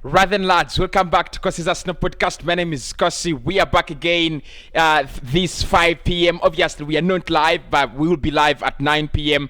Rather lads, welcome back to Cossy's Arsenal podcast. My name is Cossy. We are back again this 5 p.m. Obviously, we are not live, but we will be live at 9 p.m.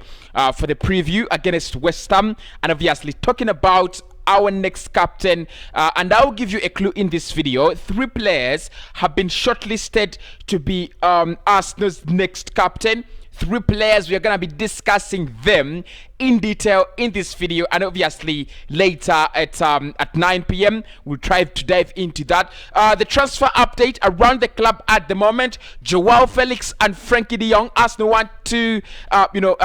For the preview against West Ham. And obviously, talking about our next captain, and I'll give you a clue in this video. 3 players have been shortlisted to be Arsenal's next captain. 3 players, we are going to be discussing them in detail in this video, and obviously later at 9 p.m. we'll try to dive into that. The transfer update around the club at the moment: Joao Felix and Frenkie Dejong. Arsenal want 2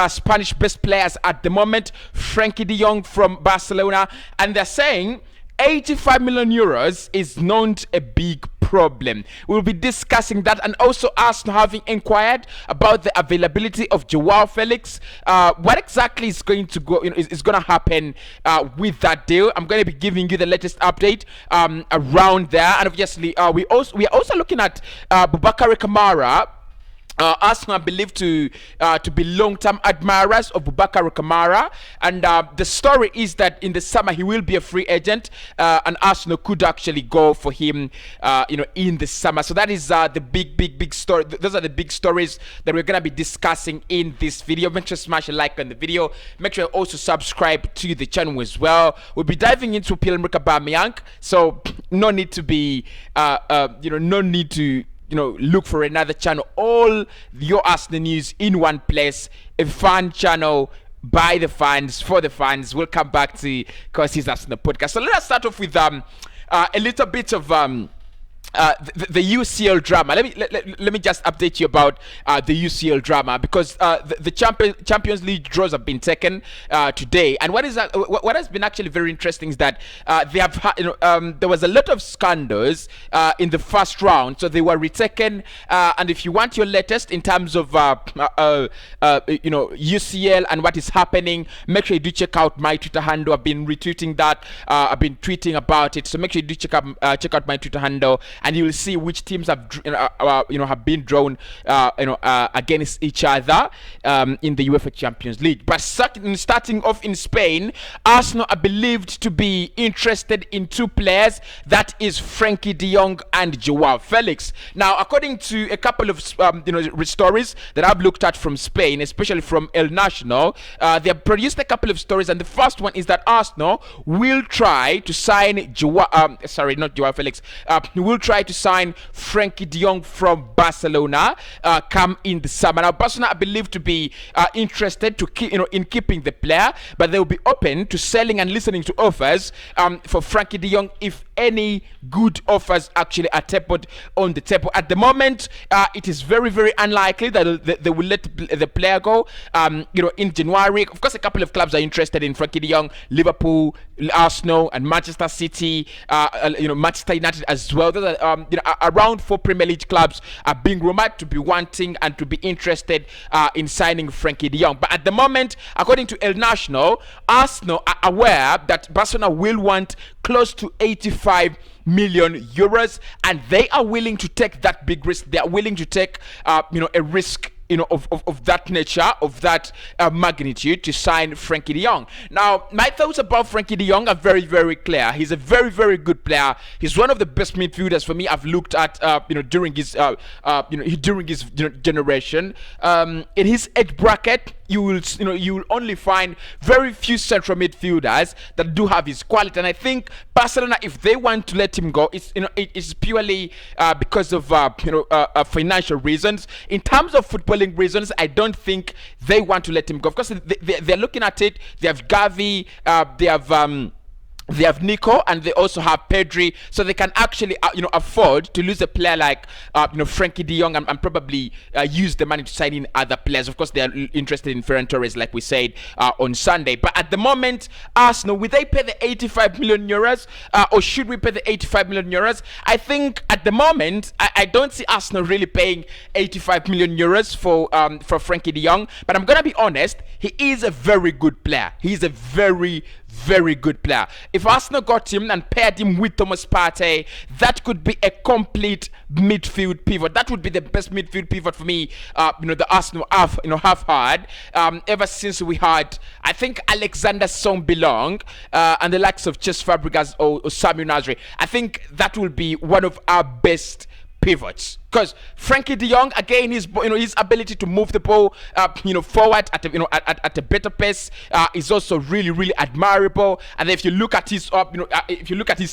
Spanish best players at the moment. Frenkie Dejong from Barcelona, and they're saying 85 million euros is not a big problem. We'll be discussing that, and also Arsenal having inquired about the availability of Joao Felix. What exactly is going to go, is going to happen with that deal? I'm going to be giving you the latest update around there, and obviously we are also looking at Boubakary Kamara. Arsenal are believed to be long-term admirers of Boubakary Kamara, and the story is that in the summer he will be a free agent, and Arsenal could actually go for him, in the summer. So that is the big story. Those are the big stories that we're gonna be discussing in this video. Make sure to smash a like on the video. Make sure you also subscribe to the channel as well. We'll be diving into Pierre-Emerick Aubameyang, so no need to be, no need to look for another channel. All your Arsenal news in one place. A fan channel by the fans, for the fans. We'll come back to Cossy's Arsenal podcast. So let us start off with a little bit of the UCL drama. Let me just update you about the UCL drama, because the Champions League draws have been taken today, and what has been actually very interesting is that they have there was a lot of scandals in the first round, so they were retaken. And if you want your latest in terms of UCL and what is happening, make sure you do check out my Twitter handle. I've been retweeting that. I've been tweeting about it, so make sure you do check out my Twitter handle, and you will see which teams have have been drawn against each other in the UEFA Champions League. But starting off in Spain, Arsenal are believed to be interested in 2 players, that is Frenkie Dejong and Joao Felix. Now, according to a couple of stories that I've looked at from Spain, especially from El Nacional, they have produced a couple of stories, and the first one is that Arsenal will try to sign will try to sign Frenkie Dejong from Barcelona come in the summer. Now, Barcelona are believed to be interested to in keeping the player, but they will be open to selling and listening to offers for Frenkie Dejong if any good offers actually are tabled on the table. At the moment, it is very, very unlikely that they will let the player go in January. Of course, a couple of clubs are interested in Frenkie Dejong: Liverpool, Arsenal, and Manchester City, Manchester United as well. Those are around 4 Premier League clubs are being rumored to be wanting and to be interested in signing Frenkie Dejong. But at the moment, according to El Nacional, Arsenal are aware that Barcelona will want close to 85 million euros, and they are willing to take that big risk. They are willing to take a risk of that nature, of that magnitude, to sign Frenkie Dejong. Now, my thoughts about Frenkie Dejong are very, very clear. He's a very, very good player. He's one of the best midfielders for me I've looked at during his generation. In his age bracket, you will only find very few central midfielders that do have his quality, and I think Barcelona, if they want to let him go, it's purely because of financial reasons. In terms of footballing reasons, I don't think they want to let him go. Of course, they're looking at it. They have Gavi, they have Nico, and they also have Pedri, so they can actually afford to lose a player like Frenkie Dejong and probably use the money to sign in other players. Of course, they are interested in Ferran Torres, like we said on Sunday. But at the moment, Arsenal, will they pay the 85 million euros, or should we pay the 85 million euros? I think at the moment, I don't see Arsenal really paying 85 million euros for Frenkie Dejong. But I'm gonna be honest, he is a very good player. He's a very, very good player. if Arsenal got him and paired him with Thomas Partey, that could be a complete midfield pivot. That would be the best midfield pivot for me. The Arsenal have had ever since we had, I think, Alexander Song-Belong and the likes of Cesc Fabregas or Samuel Nasri. I think that will be one of our best pivots, because Frenkie Dejong, again, his ability to move the ball forward at a better pace is also really admirable. And if you look at his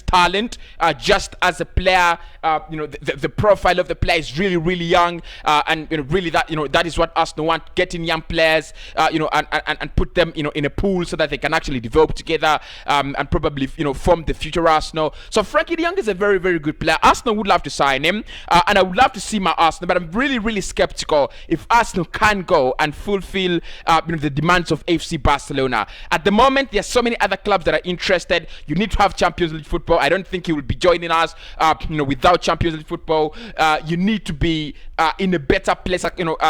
talent, just as a player, the profile of the player is really young, and really that is what Arsenal want: getting young players, and put them in a pool so that they can actually develop together, and probably form the future Arsenal. So Frenkie Dejong is a very good player. Arsenal would love to sign him, and I would love to see my Arsenal, but I'm really skeptical if Arsenal can go and fulfill the demands of FC Barcelona. At the moment, there are so many other clubs that are interested. You need to have Champions League football. I don't think he will be joining us without Champions League football. You need to be in a better place,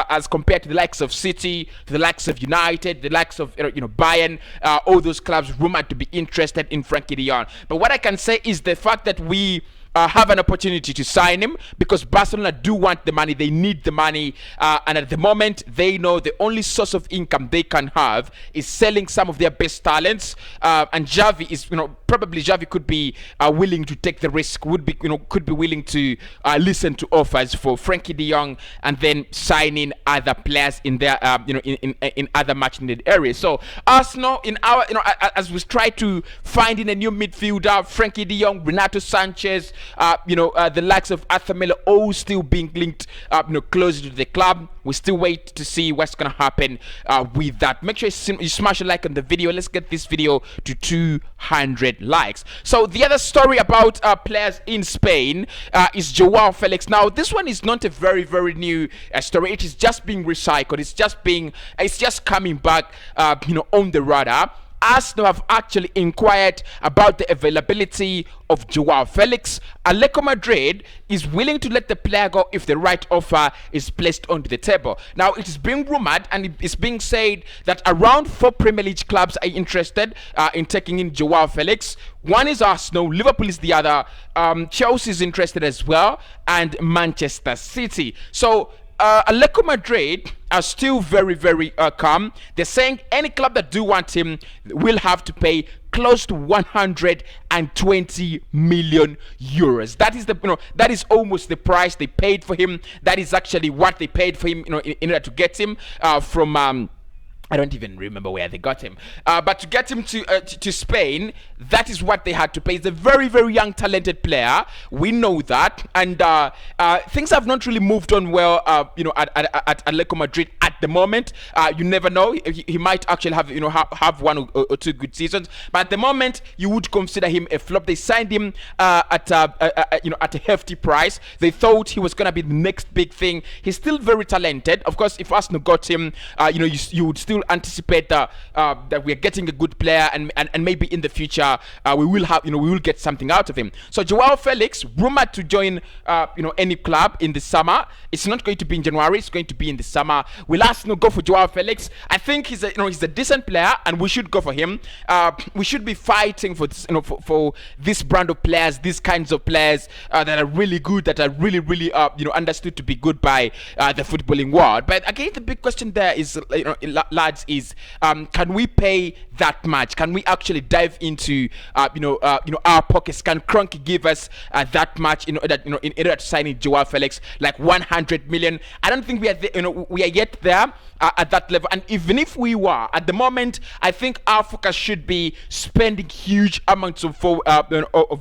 as compared to the likes of City, to the likes of United, the likes of Bayern, all those clubs rumored to be interested in Frenkie de Jong. But what I can say is the fact that we have an opportunity to sign him, because Barcelona do want the money, they need the money, and at the moment they know the only source of income they can have is selling some of their best talents, and Xavi is probably Xavi could be willing to take the risk, could be willing to listen to offers for Frenkie de Jong and then signing other players in their in other match needed areas. So Arsenal, in our as we try to find in a new midfielder, Frenkie de Jong, Renato Sanchez, the likes of Arthur Miller, all still being linked closer to the club. We still wait to see what's gonna happen with that. Make sure you smash a like on the video. Let's get this video to 200 likes. So the other story about players in Spain is Joao Felix. Now this one is not a very new story. It is just being recycled. It's just coming back on the radar. Arsenal have actually inquired about the availability of Joao Felix. Atletico Madrid is willing to let the player go if the right offer is placed onto the table. Now, it is being rumored and it's being said that around 4 Premier League clubs are interested in taking in Joao Felix. One is Arsenal, Liverpool is the other, Chelsea is interested as well, and Manchester City. So Atletico Madrid are still very calm. They're saying any club that do want him will have to pay close to 120 million euros. That is that is almost the price they paid for him. That is actually what they paid for him, in order to get him from I don't even remember where they got him, but to get him to Spain, that is what they had to pay. He's a very young, talented player. We know that, and things have not really moved on well, at Atletico Madrid at the moment. You never know; he might actually have have 1 or 2 good seasons, but at the moment, you would consider him a flop. They signed him at a hefty price. They thought he was gonna be the next big thing. He's still very talented. Of course, if Arsenal got him, you would still anticipate that we're getting a good player, and maybe in the future we will get something out of him. So Joao Felix rumored to join any club in the summer. It's not going to be in January, it's going to be in the summer. Will Arsenal go for Joao Felix? I think he's a decent player and we should go for him. We should be fighting for this, for this brand of players, these kinds of players that are really good, that are really understood to be good by the footballing world. But again, the big question there is lads, is can we pay that much? Can we actually dive into our pockets? Can Frenkie give us that much in order to sign in Joao Felix, like 100 million? I don't think we are we are yet there at that level. And even if we were at the moment, I think our focus should be spending huge amounts of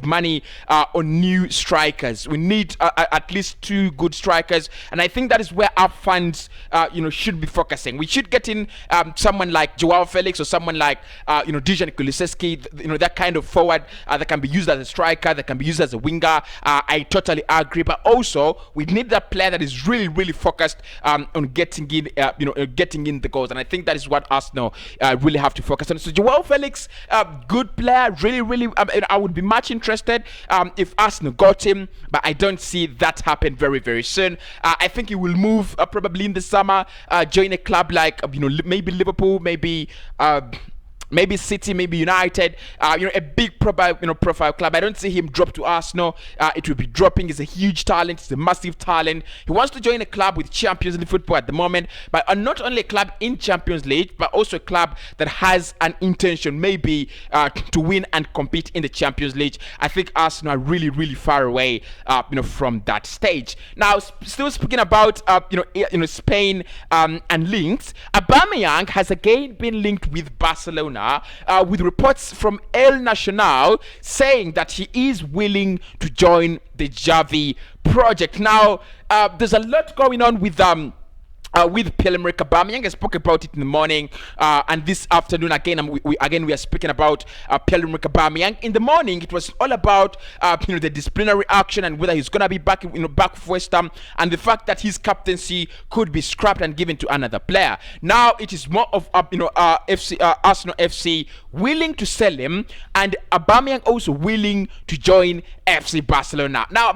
money on new strikers. We need at least 2 good strikers, and I think that is where our funds should be focusing. We should get in someone like Joao Felix or someone like Dejong Kulusevski, that kind of forward that can be used as a striker, that can be used as a winger. I totally agree, but also we need that player that is really focused on getting in getting in the goals, and I think that is what Arsenal really have to focus on. So Joao Felix, good player, really I would be much interested if Arsenal got him, but I don't see that happen very soon. I think he will move probably in the summer, join a club like maybe Liverpool, maybe maybe City, maybe United, a big profile club. I don't see him drop to Arsenal. It will be dropping. He's a huge talent. He's a massive talent. He wants to join a club with Champions League football at the moment, but not only a club in Champions League, but also a club that has an intention, maybe, to win and compete in the Champions League. I think Arsenal are really, really far away, from that stage. Now, still speaking about, Spain and links, Aubameyang has again been linked with Barcelona. With reports from El Nacional saying that he is willing to join the Xavi project. Now, there's a lot going on with Pierre-Emerick Aubameyang. I spoke about it in the morning, and this afternoon again we are speaking about Pierre-Emerick Aubameyang. In the morning, it was all about the disciplinary action and whether he's gonna be back back for West Ham, and the fact that his captaincy could be scrapped and given to another player. Now it is more of Arsenal FC willing to sell him, and Aubameyang also willing to join FC Barcelona. Now,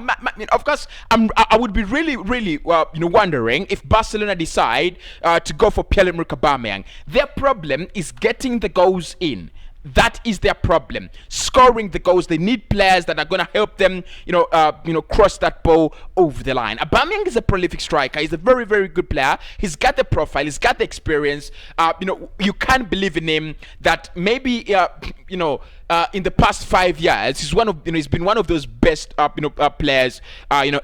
of course, I would be really wondering if Barcelona decide to go for Pierre-Emerick Aubameyang. Their problem is getting the goals in. That is their problem. Scoring the goals. They need players that are going to help them, cross that ball over the line. Aubameyang is a prolific striker. He's a very, very good player. He's got the profile. He's got the experience. You can't believe in him that maybe, in the past 5 years, he's been one of those best, players,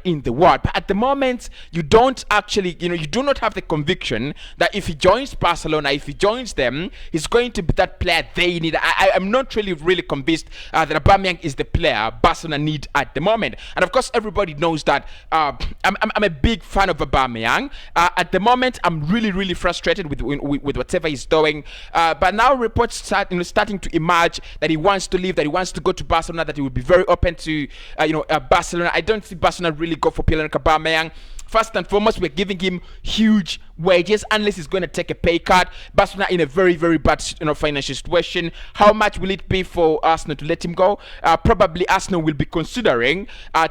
in the world. But at the moment, you don't actually, you do not have the conviction that if he joins Barcelona, if he joins them, he's going to be that player they need. I'm not really convinced that Aubameyang is the player Barcelona need at the moment. And of course, everybody knows that I'm a big fan of Aubameyang. At the moment, I'm really frustrated with whatever he's doing. But now reports starting to emerge that he wants to leave, that he wants to go to Barcelona, that he would be very open to Barcelona. I don't see Barcelona really go for Pierre-Emerick Aubameyang. First and foremost, we're giving him huge wages unless he's going to take a pay cut. Barcelona in a very bad financial situation. How much will it be for Arsenal to let him go? Probably Arsenal will be considering a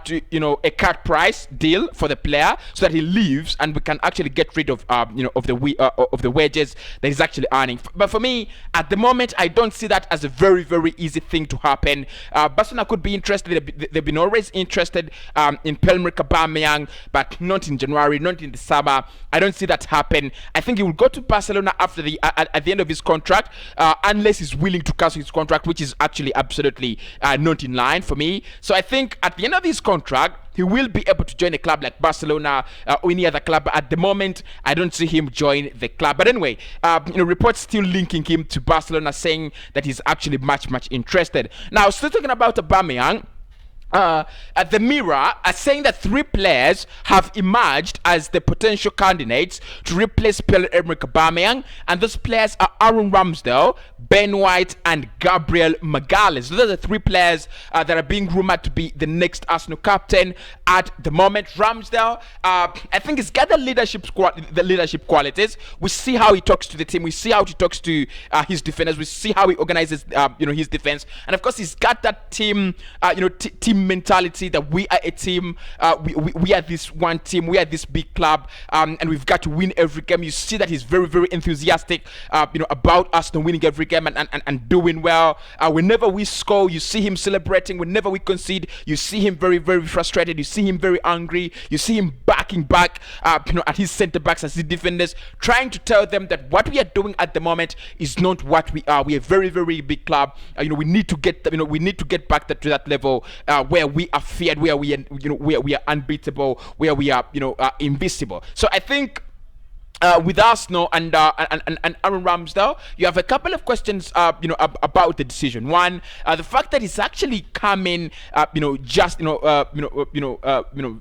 cut price deal for the player so that he leaves and we can actually get rid of of the wages that he's actually earning. But for me, at the moment, I don't see that as a very easy thing to happen. Barcelona could be interested. They've been always interested in Pierre-Emerick Aubameyang, but not in January, not in the summer. I don't see that happen. I think he will go to Barcelona after at the end of his contract, unless he's willing to cancel his contract, which is actually absolutely not in line for me. So I think at the end of his contract, he will be able to join a club like Barcelona or any other club. But at the moment, I don't see him join the club. But anyway, reports still linking him to Barcelona, saying that he's actually much interested. Now, still talking about Aubameyang. At the Mirror are saying that 3 players have emerged as the potential candidates to replace Pierre-Emerick Aubameyang, and those players are Aaron Ramsdale, Ben White, and Gabriel Magalhaes. Those are the 3 players that are being rumored to be the next Arsenal captain at the moment. Ramsdale, I think he's got the leadership qualities. We see how he talks to the team. We see how he talks to his defenders. We see how he organizes, his defense, and of course, he's got that team, team mentality that we are a team, we are this one team, we are this big club, and we've got to win every game. You see that he's very enthusiastic about us winning every game and doing well. Whenever we score, you see him celebrating. Whenever we concede, you see him very frustrated. You see him very angry. You see him backing back at his center backs, as his defenders, trying to tell them that what we are doing at the moment is not what we are. We are a very big club. We need to get back to that level where we are feared, where we are unbeatable, where we are invisible. So I think with Arsenal and Aaron Ramsdale, you have a couple of questions about the decision. One, the fact that it's actually coming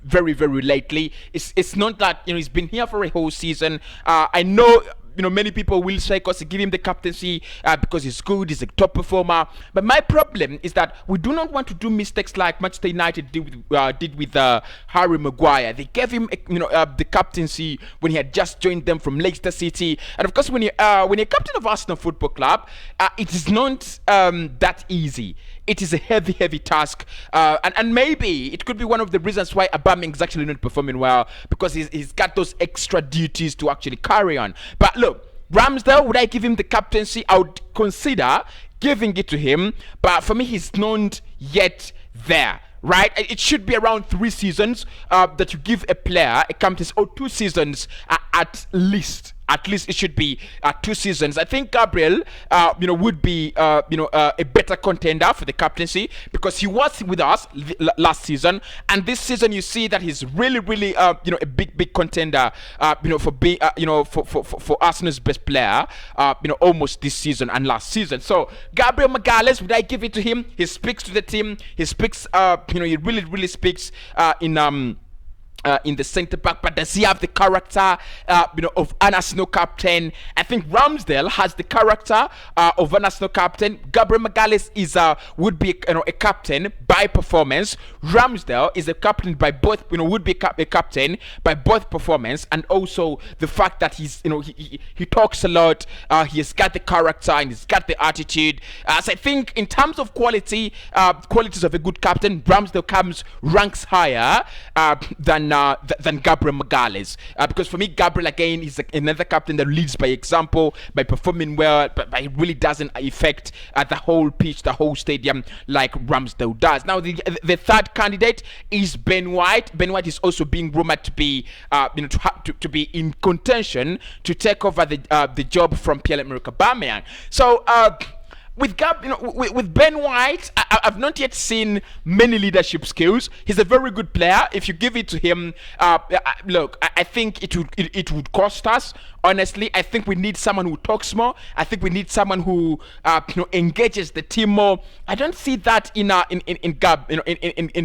very lately. It's not that he's been here for a whole season. I know many people will say, Cossy, give him the captaincy because he's good, he's a top performer. But my problem is that we do not want to do mistakes like Manchester United did with Harry Maguire. They gave him the captaincy when he had just joined them from Leicester City. And of course, when you're captain of Arsenal Football Club, it is not that easy. It is a heavy task, and maybe it could be one of the reasons why Aubameyang is actually not performing well, because he's got those extra duties to actually carry on. But look, Ramsdale, would I give him the captaincy? I would consider giving it to him, but for me, he's not yet there. Right, it should be around 3 seasons that you give a player a captaincy, or 2 seasons at least. At least it should be 2 seasons. I think Gabriel, would be, a better contender for the captaincy, because he was with us last season, and this season you see that he's really, a big contender, for being, for Arsenal's best player, almost this season and last season. So Gabriel Magalhaes, would I give it to him? He speaks to the team. He speaks, he really speaks in the centre back, but does he have the character, of an Arsenal captain? I think Ramsdale has the character of an Arsenal captain. Gabriel Magalhaes would be a captain by performance. Ramsdale is a captain by both, would be a captain by both performance, and also the fact that he's, he talks a lot. He's got the character and he's got the attitude. So I think in terms of qualities of a good captain, Ramsdale ranks higher than Gabriel Magalhaes, because for me, Gabriel again is another captain that leads by example, by performing well, but he really doesn't affect the whole pitch, the whole stadium like Ramsdale does. Now the third candidate is Ben White. Ben White is also being rumored to be to be in contention to take over the job from Pierre-Emerick Aubameyang. So with with Ben White, I've not yet seen many leadership skills. He's a very good player. If you give it to him, look, I think it would cost us. Honestly, I think we need someone who talks more. I think we need someone who engages the team more. I don't see that in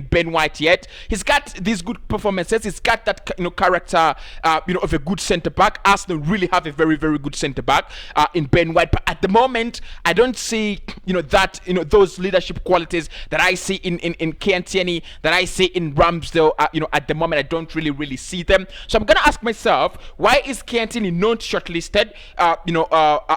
Ben White yet. He's got these good performances. He's got that character of a good centre back. Arsenal really have a very good centre back in Ben White, but at the moment I don't see those leadership qualities that I see in Kieran Tierney, that I see in Ramsdale. At the moment I don't really see them. So I'm gonna ask myself, why is Kieran Tierney not shortlisted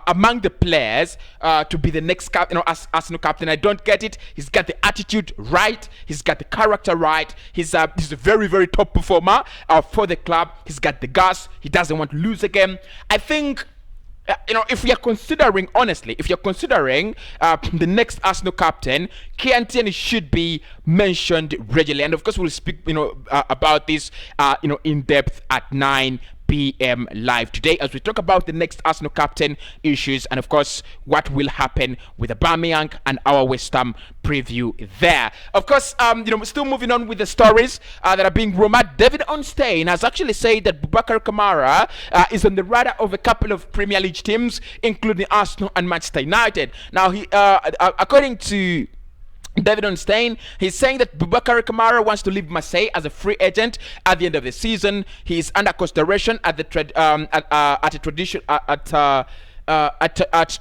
among the players to be the next Arsenal captain? I don't get it. He's got the attitude right, he's got the character right, he's a very top performer for the club. He's got the gas, he doesn't want to lose again. I think if you're considering, honestly, the next Arsenal captain, Kieran Tierney should be mentioned regularly. And of course, we'll speak, about this, in depth at 9 p.m. live today, as we talk about the next Arsenal captain issues, and of course what will happen with Aubameyang and our West Ham preview there. Of course, still moving on with the stories that are being rumored. David Ornstein has actually said that Boubacar Kamara is on the radar of a couple of Premier League teams, including Arsenal and Manchester United. Now, he, according to David Ornstein, he's saying that Boubacar Kamara wants to leave Marseille as a free agent at the end of the season. He is under consideration at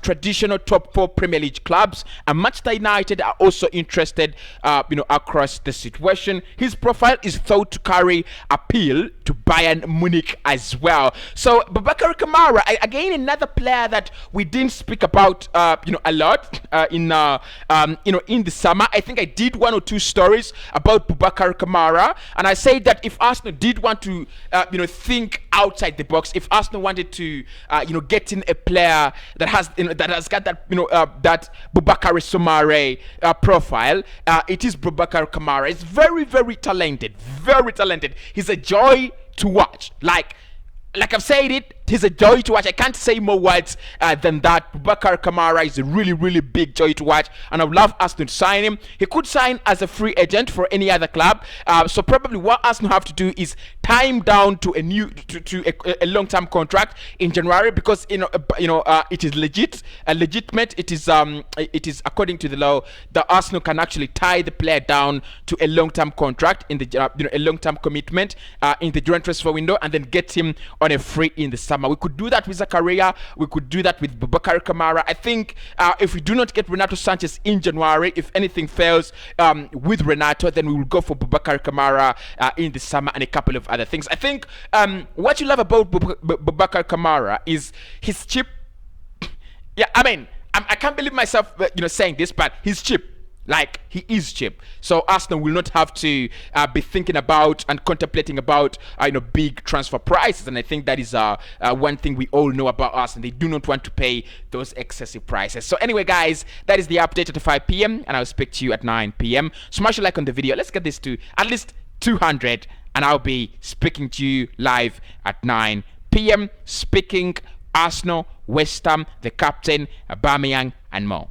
traditional top 4 Premier League clubs, and Manchester United are also interested, across the situation. His profile is thought to carry appeal to Bayern Munich as well. So Boubacar Kamara, again, another player that we didn't speak about, a lot in the summer. I think I did 1 or 2 stories about Boubacar Kamara, and I said that if Arsenal did want to, think outside the box, if Arsenal wanted to, get in a player that has got that that Boubacar Soumaré profile, it is Boubacar Kamara. It's very talented, He's a joy to watch. Like I've said it, he's a joy to watch. I can't say more words than that. Boubacar Kamara is a really big joy to watch, and I would love Arsenal to sign him. He could sign as a free agent for any other club. So probably what Arsenal have to do is tie him down to a long-term contract in January, because it is legitimate. It is according to the law that Arsenal can actually tie the player down to a long-term contract in the a long-term commitment in the January transfer window, and then get him on a free in the summer. We could do that with Zakaria. We could do that with Boubacar Kamara. I think if we do not get Renato Sanchez in January, if anything fails with Renato, then we will go for Boubacar Kamara in the summer, and a couple of other things. I think what you love about Boubacar Kamara is he's cheap. Yeah, I mean, I can't believe myself, saying this, but he's cheap. Like, he is cheap, so Arsenal will not have to be thinking about and contemplating about big transfer prices. And I think that is one thing we all know about Arsenal. They do not want to pay those excessive prices. So anyway, guys, that is the update at 5 p.m. and I'll speak to you at 9 p.m. Smash a like on the video. Let's get this to at least 200, and I'll be speaking to you live at 9 p.m. speaking Arsenal, West Ham, the captain, Aubameyang, and more.